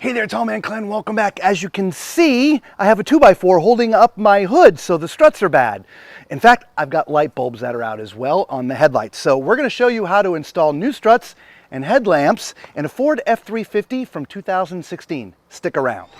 Hey there, Tall Man Clan, welcome back. As you can see, I have a 2x4 holding up my hood, so the struts are bad. In fact, I've got light bulbs that are out as well on the headlights. So we're gonna show you how to install new struts and headlamps in a Ford F350 from 2016. Stick around.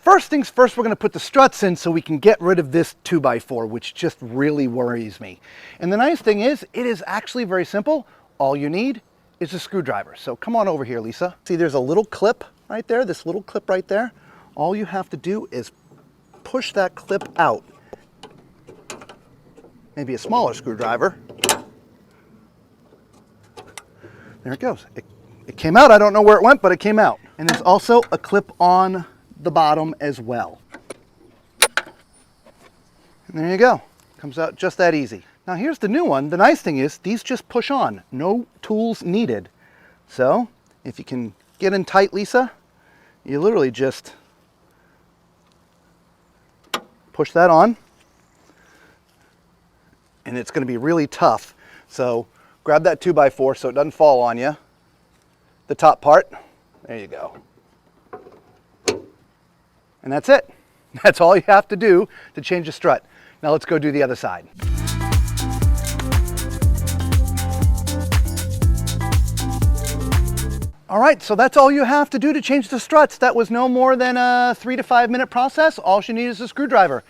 First things first, we're going to put the struts in so we can get rid of this 2x4, which just really worries me. And the nice thing is, it is actually very simple. All you need is a screwdriver. So come on over here, Lisa. See, there's a little clip right there, this little clip right there. All you have to do is push that clip out. Maybe a smaller screwdriver. There it goes. It came out. I don't know where it went, but it came out. And there's also a clip on the bottom as well. And there you go. Comes out just that easy. Now here's the new one. The nice thing is these just push on. No tools needed. So if you can get in tight, Lisa, you literally just push that on. And it's going to be really tough. So grab that 2x4 so it doesn't fall on you. The top part. There you go. And that's it. That's all you have to do to change the strut. Now let's go do the other side. All right, so that's all you have to do to change the struts. That was no more than a 3 to 5 minute process. All you need is a screwdriver.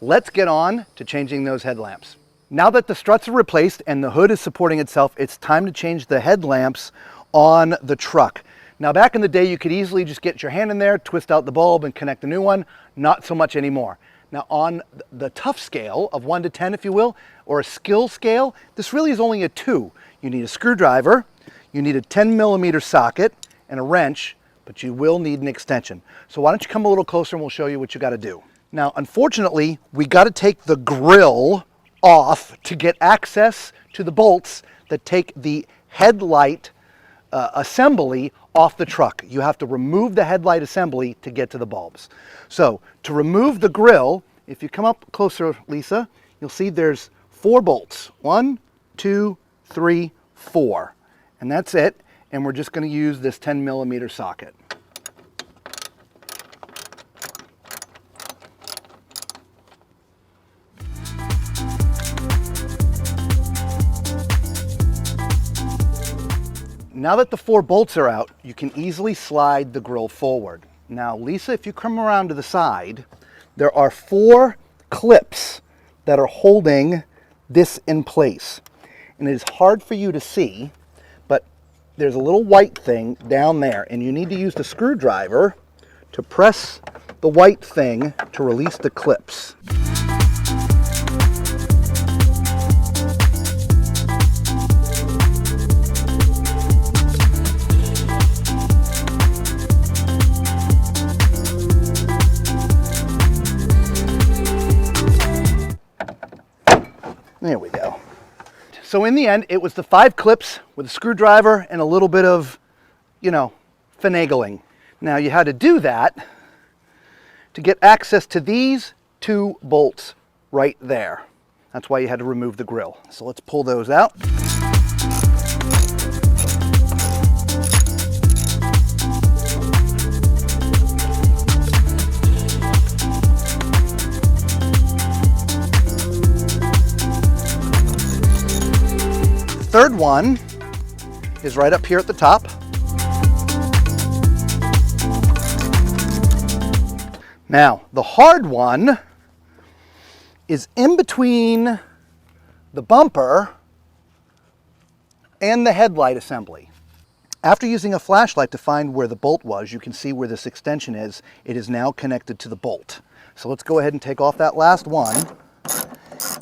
Let's get on to changing those headlamps. Now that the struts are replaced and the hood is supporting itself, it's time to change the headlamps on the truck. Now back in the day, you could easily just get your hand in there, twist out the bulb and connect a new one. Not so much anymore. Now on the tough scale of 1 to 10, if you will, or a skill scale, this really is only a 2. You need a screwdriver, you need a 10mm socket and a wrench, but you will need an extension. So why don't you come a little closer and we'll show you what you got to do. Now, unfortunately, we got to take the grill off to get access to the bolts that take the headlight assembly off the truck. You have to remove the headlight assembly to get to the bulbs. So to remove the grill, if you come up closer, Lisa, you'll see there's 4 bolts. 1, 2, 3, 4. And that's it. And we're just going to use this 10mm socket. Now that the 4 bolts are out, you can easily slide the grill forward. Now, Lisa, if you come around to the side, there are 4 clips that are holding this in place. And it is hard for you to see, but there's a little white thing down there, and you need to use the screwdriver to press the white thing to release the clips. There we go. So in the end, it was the 5 clips with a screwdriver and a little bit of, finagling. Now you had to do that to get access to these 2 bolts right there. That's why you had to remove the grill. So let's pull those out. Third one is right up here at the top. Now, the hard one is in between the bumper and the headlight assembly. After using a flashlight to find where the bolt was, you can see where this extension is. It is now connected to the bolt. So let's go ahead and take off that last one,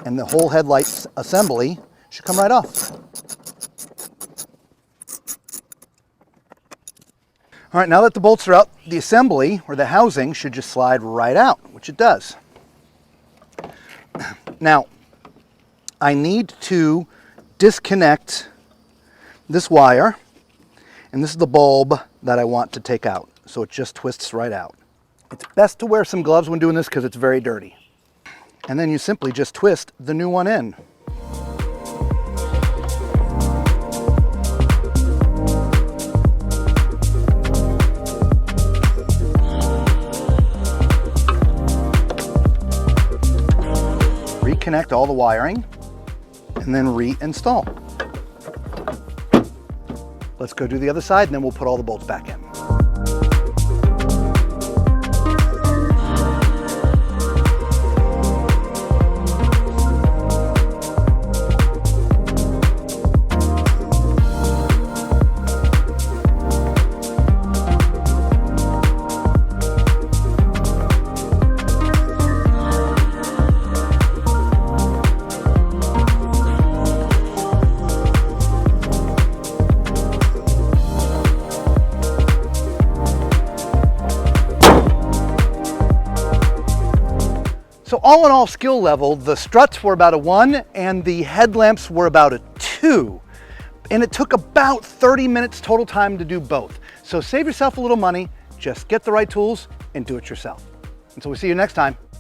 and the whole headlight assembly should come right off. All right, now that the bolts are out, the assembly, or the housing, should just slide right out, which it does. Now, I need to disconnect this wire, and this is the bulb that I want to take out, so it just twists right out. It's best to wear some gloves when doing this because it's very dirty. And then you simply just twist the new one in. Reconnect all the wiring and then reinstall. Let's go do the other side and then we'll put all the bolts back in. So all in all skill level, the struts were about a 1 and the headlamps were about a 2. And it took about 30 minutes total time to do both. So save yourself a little money, just get the right tools and do it yourself. Until we see you next time.